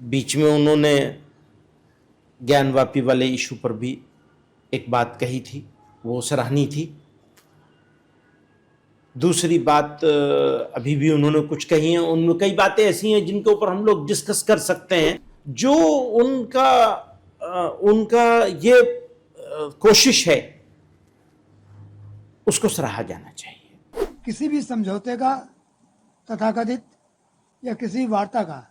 बीच में उन्होंने ज्ञानवापी वाले इशू पर भी एक बात कही थी, वो सराहनीय थी। दूसरी बात अभी भी उन्होंने कुछ कही है, उनमें कई बातें ऐसी हैं जिनके ऊपर हम लोग डिस्कस कर सकते हैं। जो उनका ये कोशिश है उसको सराहा जाना चाहिए। किसी भी समझौते का, तथाकथित या किसी वार्ता का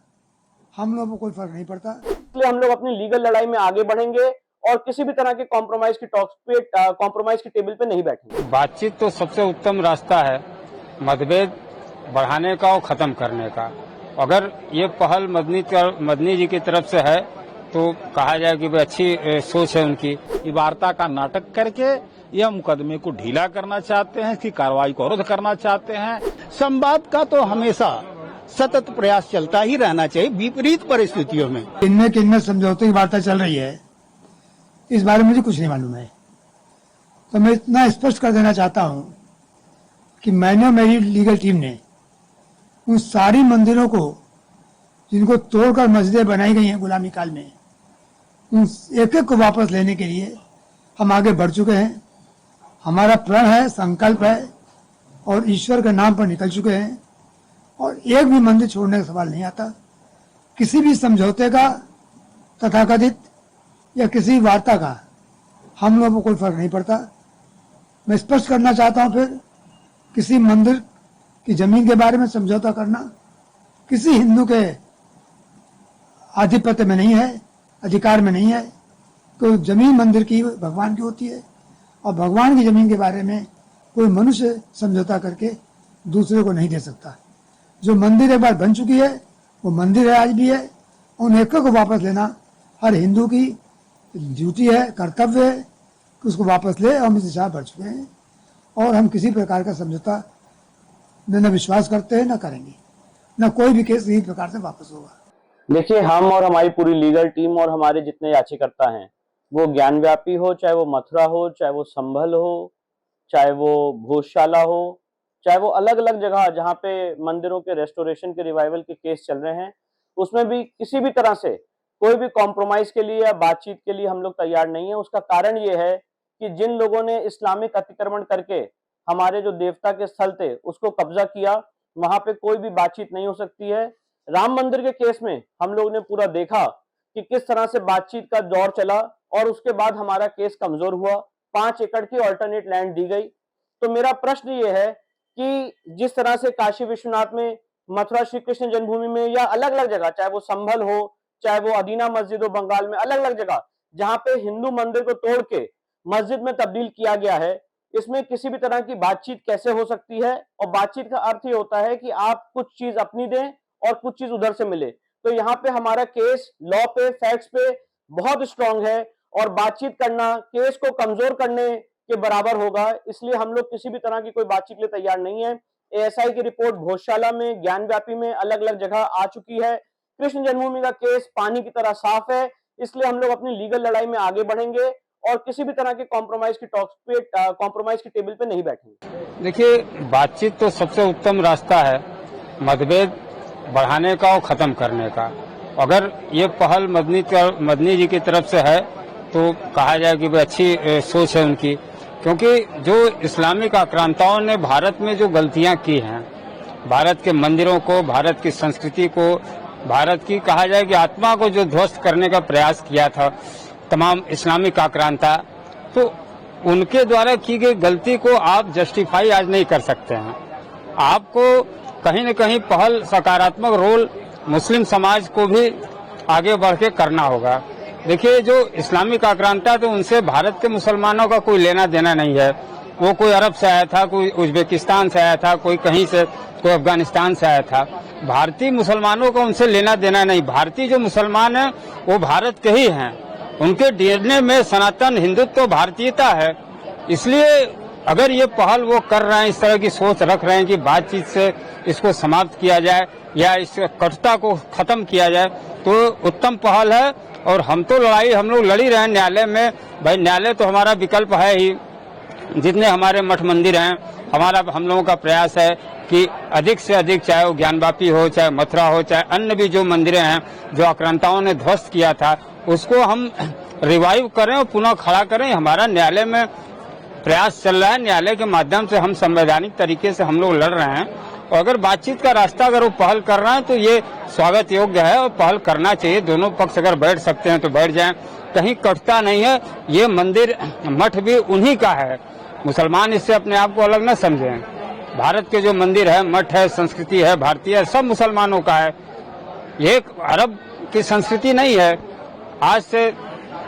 हम लोगों को कोई फर्क नहीं पड़ता। इसलिए हम लोग अपनी लीगल लड़ाई में आगे बढ़ेंगे और किसी भी तरह के कॉम्प्रोमाइज की टॉक्स पे, कॉम्प्रोमाइज की टेबल पे नहीं बैठेंगे। बातचीत तो सबसे उत्तम रास्ता है मतभेद बढ़ाने का और खत्म करने का। अगर ये पहल मदनी जी की तरफ से है तो कहा जाए कि अच्छी सोच है उनकी। ये वार्ता का नाटक करके यह मुकदमे को ढीला करना चाहते हैं, इसकी कार्रवाई को अवरुद्ध करना चाहते हैं। संवाद का तो हमेशा सतत प्रयास चलता ही रहना चाहिए विपरीत परिस्थितियों में। इनमें समझौते की वार्ता चल रही है, इस बारे में मुझे कुछ नहीं मालूम है। तो मैं इतना स्पष्ट कर देना चाहता हूं कि मैंने और मेरी लीगल टीम ने उन सारी मंदिरों को जिनको तोड़कर मस्जिदें बनाई गई हैं गुलामी काल में, उन एक एक को वापस लेने के लिए हम आगे बढ़ चुके हैं। हमारा प्रण है, संकल्प है और ईश्वर के नाम पर निकल चुके हैं और एक भी मंदिर छोड़ने का सवाल नहीं आता। किसी भी समझौते का, तथाकथित या किसी वार्ता का हम लोगों को कोई फर्क नहीं पड़ता। मैं स्पष्ट करना चाहता हूं, फिर किसी मंदिर की जमीन के बारे में समझौता करना किसी हिंदू के आधिपत्य में नहीं है, अधिकार में नहीं है। तो जमीन मंदिर की, भगवान की होती है और भगवान की जमीन के बारे में कोई मनुष्य समझौता करके दूसरे को नहीं दे सकता। जो मंदिर एक बार बन चुकी है वो मंदिर है, आज भी है। उन एक को वापस लेना हर हिंदू की ड्यूटी है, कर्तव्य है कि उसको वापस ले। हम इस दिशा बढ़ चुके हैं और हम किसी प्रकार का समझौता न विश्वास करते हैं, न करेंगे, न कोई भी केस इसी प्रकार से वापस होगा। देखिए, हम और हमारी पूरी लीगल टीम और हमारे जितने याचिकर्ता हैं, वो ज्ञानव्यापी हो, चाहे वो मथुरा हो, चाहे वो संभल हो, चाहे वो भोजशाला हो, चाहे वो अलग अलग जगह जहाँ पे मंदिरों के रेस्टोरेशन के रिवाइवल के केस चल रहे हैं, उसमें भी किसी भी तरह से कोई भी कॉम्प्रोमाइज के लिए या बातचीत के लिए हम लोग तैयार नहीं है। उसका कारण ये है कि जिन लोगों ने इस्लामिक अतिक्रमण करके हमारे जो देवता के स्थल थे उसको कब्जा किया, वहां पे कोई भी बातचीत नहीं हो सकती है। राम मंदिर के केस में हम लोग ने पूरा देखा कि किस तरह से बातचीत का दौर चला और उसके बाद हमारा केस कमजोर हुआ। 5 एकड़ की ऑल्टरनेट लैंड दी गई। तो मेरा प्रश्न ये है कि जिस तरह से काशी विश्वनाथ में, मथुरा श्री कृष्ण जन्मभूमि में या अलग अलग जगह, चाहे वो संभल हो, चाहे वो अदीना मस्जिद हो बंगाल में, अलग अलग जगह जहां पे हिंदू मंदिर को तोड़ के मस्जिद में तब्दील किया गया है, इसमें किसी भी तरह की बातचीत कैसे हो सकती है? और बातचीत का अर्थ ये होता है कि आप कुछ चीज अपनी दें और कुछ चीज उधर से मिले। तो यहाँ पे हमारा केस लॉ पे, फैक्ट्स पे बहुत स्ट्रांग है और बातचीत करना केस को कमजोर करने के बराबर होगा। इसलिए हम लोग किसी भी तरह की कोई बातचीत के लिए तैयार नहीं है। एएसआई की रिपोर्ट भोजशाला में, ज्ञानव्यापी में अलग अलग जगह आ चुकी है। कृष्ण जन्मभूमि का केस पानी की तरह साफ है। इसलिए हम लोग अपनी लीगल लड़ाई में आगे बढ़ेंगे और किसी भी तरह के कॉम्प्रोमाइज की टॉक्स पे, कॉम्प्रोमाइज की टेबल पे नहीं बैठेंगे। देखिए, बातचीत तो सबसे उत्तम रास्ता है मतभेद बढ़ाने का और खत्म करने का। अगर ये पहल मदनी जी की तरफ से है तो कहा जाए कि अच्छी सोच है उनकी। क्योंकि जो इस्लामिक आक्रांताओं ने भारत में जो गलतियां की हैं, भारत के मंदिरों को, भारत की संस्कृति को, भारत की कहा जाए कि आत्मा को जो ध्वस्त करने का प्रयास किया था तमाम इस्लामिक आक्रांता, तो उनके द्वारा की गई गलती को आप जस्टिफाई आज नहीं कर सकते हैं। आपको कहीं न कहीं पहल, सकारात्मक रोल मुस्लिम समाज को भी आगे बढ़ के करना होगा। देखिए, जो इस्लामिक आक्रांता तो उनसे भारत के मुसलमानों का कोई लेना देना नहीं है। वो कोई अरब से आया था, कोई उज्बेकिस्तान से आया था, कोई कहीं से, कोई अफगानिस्तान से आया था। भारतीय मुसलमानों का उनसे लेना देना नहीं। भारतीय जो मुसलमान हैं वो भारत के ही हैं। उनके डीएनए में सनातन हिंदुत्व, भारतीयता है। इसलिए अगर ये पहल वो कर रहे हैं, इस तरह की सोच रख रहे हैं कि बातचीत से इसको समाप्त किया जाए या इस कटुता को खत्म किया जाए, तो उत्तम पहल है। और हम तो लड़ाई हम लोग लड़ी रहे हैं न्यायालय में। भाई, न्यायालय तो हमारा विकल्प है ही। जितने हमारे मठ मंदिर हैं हम लोगों का प्रयास है कि अधिक से अधिक, चाहे वो ज्ञानवापी हो, चाहे मथुरा हो, चाहे अन्य भी जो मंदिरें हैं जो आक्रांताओं ने ध्वस्त किया था, उसको हम रिवाइव करें और पुनः खड़ा करें। हमारा न्यायालय में प्रयास चल रहा है, न्यायालय के माध्यम से हम संवैधानिक तरीके से हम लोग लड़ रहे हैं। और अगर बातचीत का रास्ता अगर वो पहल कर रहा है तो ये स्वागत योग्य है और पहल करना चाहिए। दोनों पक्ष अगर बैठ सकते हैं तो बैठ जाएं, कहीं कटता नहीं है। ये मंदिर मठ भी उन्हीं का है, मुसलमान इससे अपने आप को अलग न समझें। भारत के जो मंदिर है, मठ है, संस्कृति है, भारतीय है, सब मुसलमानों का है। ये एक अरब की संस्कृति नहीं है। आज से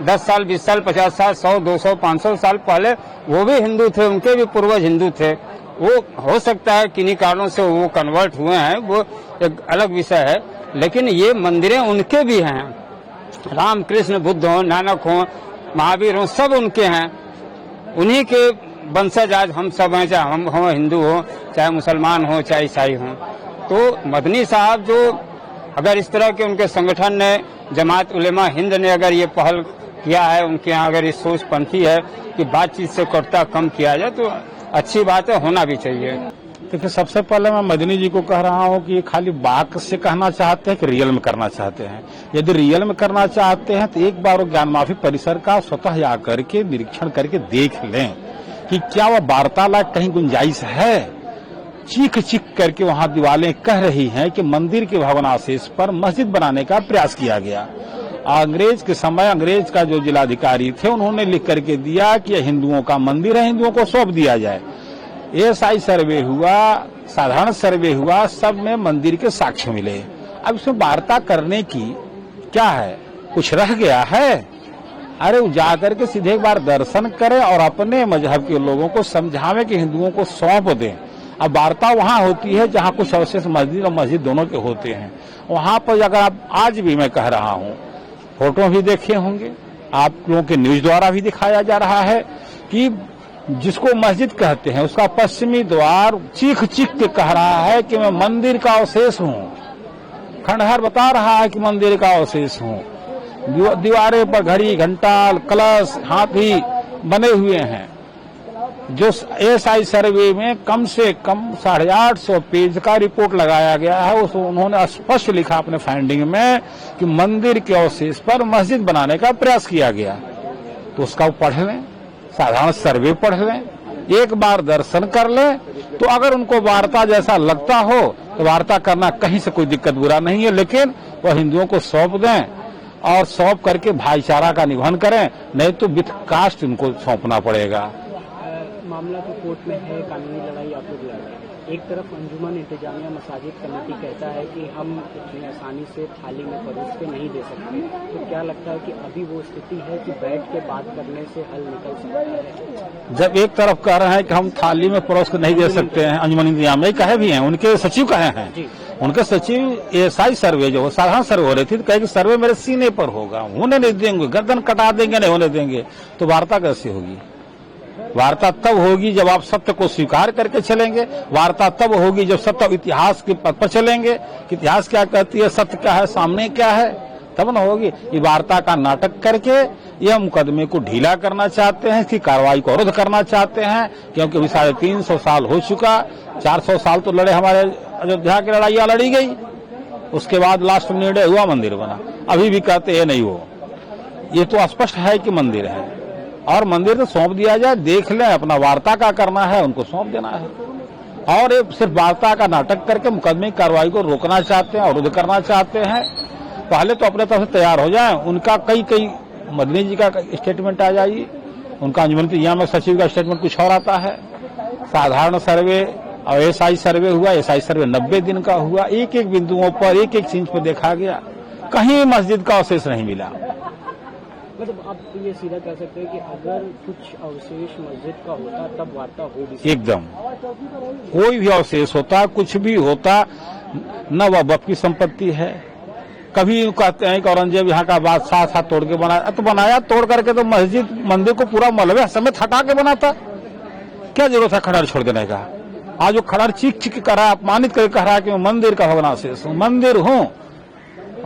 10 साल, 20 साल, 50 साल, 100, 200, 500 साल पहले वो भी हिंदू थे, उनके भी पूर्वज हिंदू थे। वो हो सकता है किन्हीं कारणों से वो कन्वर्ट हुए हैं, वो एक अलग विषय है, लेकिन ये मंदिरें उनके भी हैं। राम कृष्ण बुद्ध हो, नानक हो, महावीर हो, सब उनके हैं, उन्हीं के वंशज आज हम सब हैं, चाहे हम हो हिंदू हो, चाहे मुसलमान हो, चाहे ईसाई हो। तो मदनी साहब जो अगर इस तरह के उनके संगठन ने, जमात उलेमा हिंद ने अगर ये पहल किया है, उनके यहाँ अगर ये सोच पंथी है कि बातचीत से कटता कम किया जाए तो अच्छी बात है, होना भी चाहिए। देखिए, सबसे पहले मैं मदनी जी को कह रहा हूँ कि ये खाली बात से कहना चाहते हैं कि रियल में करना चाहते हैं। यदि रियल में करना चाहते हैं तो एक बार वो ज्ञान माफी परिसर का स्वतः आकर के निरीक्षण करके देख लें कि क्या वह वार्तालाप कहीं गुंजाइश है। चीख चीख करके वहाँ दीवारें कह रही हैं कि मंदिर के भवनावशेष पर मस्जिद बनाने का प्रयास किया गया। अंग्रेज के समय अंग्रेज का जो जिलाधिकारी थे, उन्होंने लिख करके दिया कि यह हिंदुओं का मंदिर है, हिंदुओं को सौंप दिया जाए। एएसआई सर्वे हुआ, साधारण सर्वे हुआ, सब में मंदिर के साक्ष्य मिले। अब इसमें वार्ता करने की क्या है, कुछ रह गया है? अरे वो जाकर के सीधे एक बार दर्शन करें और अपने मजहब के लोगों को समझावे कि हिंदुओं को सौंप दें। अब वार्ता वहाँ होती है जहाँ कुछ अवशेष मस्जिद और मस्जिद दोनों के होते हैं। वहाँ पर अगर आप, आज भी मैं कह रहा हूँ, फोटो भी देखे होंगे, आप लोगों के न्यूज द्वारा भी दिखाया जा रहा है कि जिसको मस्जिद कहते हैं उसका पश्चिमी द्वार चीख चीख के कह रहा है कि मैं मंदिर का अवशेष हूँ। खंडहर बता रहा है कि मंदिर का अवशेष हूँ। दीवारें पर घड़ी, घंटा, कलश, हाथी बने हुए हैं। जो एएसआई सर्वे में कम से कम 850 पेज का रिपोर्ट लगाया गया है, उस उन्होंने स्पष्ट लिखा अपने फाइंडिंग में कि मंदिर के अवशेष पर मस्जिद बनाने का प्रयास किया गया। तो उसका पढ़ लें, साधारण सर्वे पढ़ लें, एक बार दर्शन कर लें। तो अगर उनको वार्ता जैसा लगता हो तो वार्ता करना कहीं से कोई दिक्कत बुरा नहीं है, लेकिन वह हिंदुओं को सौंप दें और सौंप करके भाईचारा का निबंधन करें, नहीं तो विथ कास्ट उनको सौंपना पड़ेगा। मामला तो कोर्ट में है, कानूनी लड़ाई आप लोग लड़ रहे हैं। एक तरफ अंजुमन इंतजामिया मसाजिद कमेटी कहता है कि हम इतनी आसानी से थाली में परोस के नहीं दे सकते, तो क्या लगता है कि अभी वो स्थिति है कि बैठ के बात करने से हल निकल सकता है? जब एक तरफ कह रहे हैं कि हम थाली में परोस के नहीं दे सकते हैं, अंजुमन इंतजामिया कहे भी हैं, उनके सचिव कहे हैं, उनके सचिव एएसआई सर्वे जो साधारण सर्वे हो रही थी, तो कहे कि सर्वे मेरे सीने पर होगा, होने नहीं देंगे, गर्दन कटा देंगे, नहीं होने देंगे। तो वार्ता कैसे होगी? वार्ता तब होगी जब आप सत्य को स्वीकार करके चलेंगे। वार्ता तब होगी जब सत्य इतिहास के पथ पर चलेंगे कि इतिहास क्या कहती है, सत्य क्या है, सामने क्या है, तब न होगी। ये वार्ता का नाटक करके यह मुकदमे को ढीला करना चाहते हैं, इसकी कार्रवाई को अवरुद्ध करना चाहते हैं, क्योंकि अभी 350 साल हो चुका। 400 साल तो लड़े, हमारे अयोध्या की लड़ाइयां लड़ी गई, उसके बाद लास्ट निर्णय हुआ, मंदिर बना। अभी भी कहते हैं नहीं हो। ये तो स्पष्ट है कि मंदिर है और मंदिर तो सौंप दिया जाए, देख लें, अपना वार्ता का करना है उनको सौंप देना है। और ये सिर्फ वार्ता का नाटक करके मुकदमे की कार्रवाई को रोकना चाहते हैं, अवरुद्ध करना चाहते हैं। पहले तो अपने तरफ से तैयार हो जाएं। उनका कई मदनी जी का स्टेटमेंट आ जाइए, उनका अंजुमन इंतजामिया सचिव का स्टेटमेंट कुछ और आता है। साधारण सर्वे और एएसआई सर्वे हुआ, एएसआई सर्वे 90 दिन का हुआ, एक एक बिंदुओं पर, एक एक चीज पर देखा गया, कहीं मस्जिद का अवशेष नहीं मिला। मतलब आप ये सीधा कह सकते हैं कि अगर कुछ अवशेष मस्जिद का होता तब वार्ता हो भी एकदम, कोई भी अवशेष होता, कुछ भी होता, न वह वक्फ की संपत्ति है। कभी कहते हैं कि औरंगजेब यहाँ का बादशाह था, तोड़ के बनाया, तो बनाया तोड़ करके तो मस्जिद मंदिर को पूरा मलबे समेत हटा के बनाता, क्या जरूरत है खंडहर छोड़ देने का? आज वो खंडहर चीख चीख कर रहा है, अपमानित करके कह रहा है कि मैं मंदिर का भग्नावशेष हूँ, मंदिर हूँ,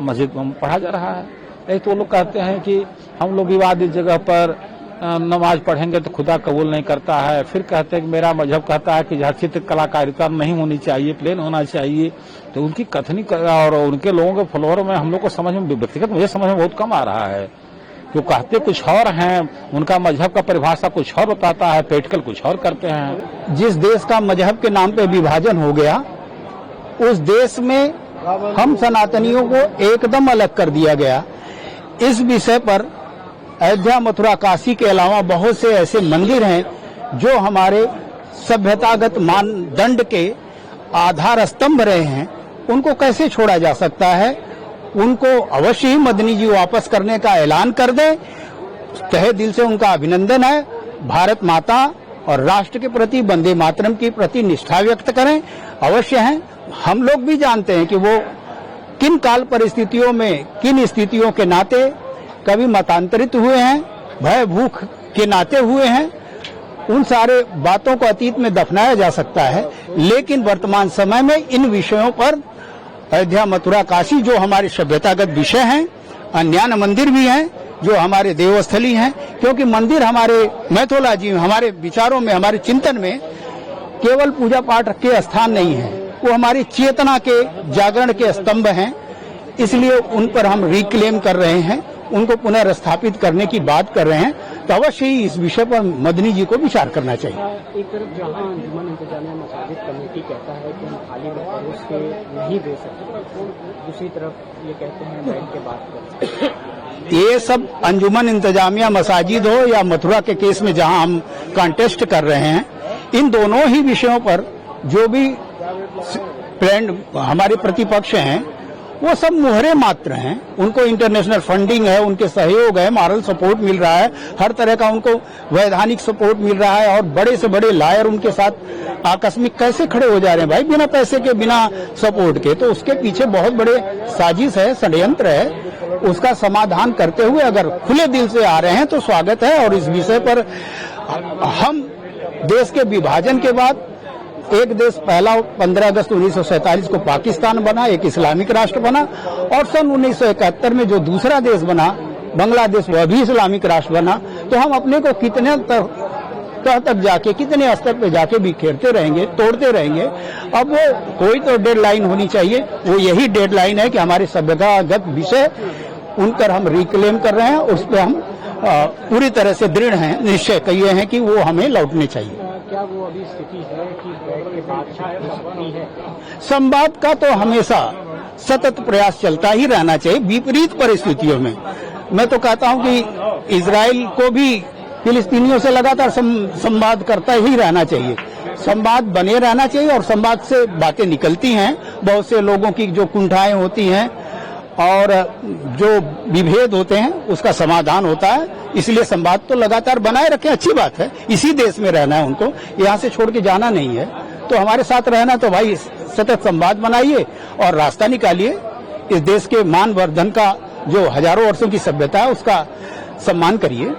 मस्जिद में पढ़ा जा रहा है। तो लोग कहते हैं कि हम लोग विवादित जगह पर नमाज पढ़ेंगे तो खुदा कबूल नहीं करता है। फिर कहते हैं कि मेरा मजहब कहता है कि चित्र कलाकारिता नहीं होनी चाहिए, प्लेन होना चाहिए। तो उनकी कथनी और उनके लोगों के फॉलोअर में हम लोग को समझ में, व्यक्तिगत मुझे समझ में बहुत कम आ रहा है। जो कहते कुछ और हैं, उनका मजहब का परिभाषा कुछ और बताता है, प्रैक्टिकल कुछ और करते हैं। जिस देश का मजहब के नाम पे विभाजन हो गया, उस देश में हम सनातनियों को एकदम अलग कर दिया गया। इस विषय पर अयोध्या, मथुरा, काशी के अलावा बहुत से ऐसे मंदिर हैं जो हमारे सभ्यतागत मानदंड के आधार स्तंभ रहे हैं, उनको कैसे छोड़ा जा सकता है? उनको अवश्य ही मदनी जी वापस करने का ऐलान कर दें। तहे दिल से उनका अभिनंदन है। भारत माता और राष्ट्र के प्रति, वंदे मातरम के प्रति निष्ठा व्यक्त करें, अवश्य हैं। हम लोग भी जानते हैं कि वो किन काल परिस्थितियों में, किन स्थितियों के नाते कभी मतांतरित हुए हैं, भय भूख के नाते हुए हैं। उन सारे बातों को अतीत में दफनाया जा सकता है, लेकिन वर्तमान समय में इन विषयों पर अयोध्या, मथुरा, काशी जो हमारे सभ्यतागत विषय हैं, अन्यान्य मंदिर भी हैं जो हमारे देवस्थली हैं। क्योंकि मंदिर हमारे मैथोलॉजी में, हमारे विचारों में, हमारे चिंतन में केवल पूजा पाठ के स्थान नहीं है, वो हमारी चेतना के जागरण के स्तंभ हैं। इसलिए उन पर हम रिक्लेम कर रहे हैं, उनको पुनर्स्थापित करने की बात कर रहे हैं। तो अवश्य ही इस विषय पर मदनी जी को विचार करना चाहिए। एक तरफ जहां अंजुमन इंतजामिया मसाजिद कमेटी कहता है कि हम थाली में परोस के नहीं दे सकते, दूसरी तरफ ये कहते हैं बैठ के बात कर सकते हैं। ये सब अंजुमन इंतजामिया मसाजिद हो या मथुरा के केस में जहां हम कॉन्टेस्ट कर रहे हैं, इन दोनों ही विषयों पर जो भी हमारे प्रतिपक्ष हैं वो सब मुहरे मात्र हैं। उनको इंटरनेशनल फंडिंग है, उनके सहयोग है, मॉरल सपोर्ट मिल रहा है, हर तरह का उनको वैधानिक सपोर्ट मिल रहा है। और बड़े से बड़े लायर उनके साथ आकस्मिक कैसे खड़े हो जा रहे हैं भाई, बिना पैसे के, बिना सपोर्ट के? तो उसके पीछे बहुत बड़े साजिश है, षड्यंत्र है। उसका समाधान करते हुए अगर खुले दिल से आ रहे हैं तो स्वागत है। और इस विषय पर हम देश के विभाजन के बाद एक देश पहला 15 अगस्त 1947 को पाकिस्तान बना, एक इस्लामिक राष्ट्र बना, और सन 1971 में जो दूसरा देश बना बांग्लादेश, वह भी इस्लामिक राष्ट्र बना। तो हम अपने को कितने तह तक जाके, कितने स्तर पे जाके बिखेरते रहेंगे, तोड़ते रहेंगे? अब वो कोई तो डेडलाइन होनी चाहिए। वो यही डेडलाइन है कि हमारे सभ्यतागत विषय उन पर हम रिक्लेम कर रहे हैं, उस पर हम पूरी तरह से दृढ़ हैं, निश्चय किए हैं कि वो हमें लौटने चाहिए। क्या वो अभी स्थिति है कि बैठ के बातचीत हो सकती है? संवाद का तो हमेशा सतत प्रयास चलता ही रहना चाहिए विपरीत परिस्थितियों में। मैं तो कहता हूं कि इजराइल को भी फिलिस्तीनियों से लगातार संवाद करता ही रहना चाहिए, संवाद बने रहना चाहिए। और संवाद से बातें निकलती हैं, बहुत से लोगों की जो कुंठाएं होती हैं और जो विभेद होते हैं उसका समाधान होता है। इसलिए संवाद तो लगातार बनाए रखें, अच्छी बात है। इसी देश में रहना है उनको, यहाँ से छोड़ के जाना नहीं है। तो हमारे साथ रहना तो भाई सतत संवाद बनाइए और रास्ता निकालिए। इस देश के मान वर्धन का जो हजारों वर्षों की सभ्यता है उसका सम्मान करिए।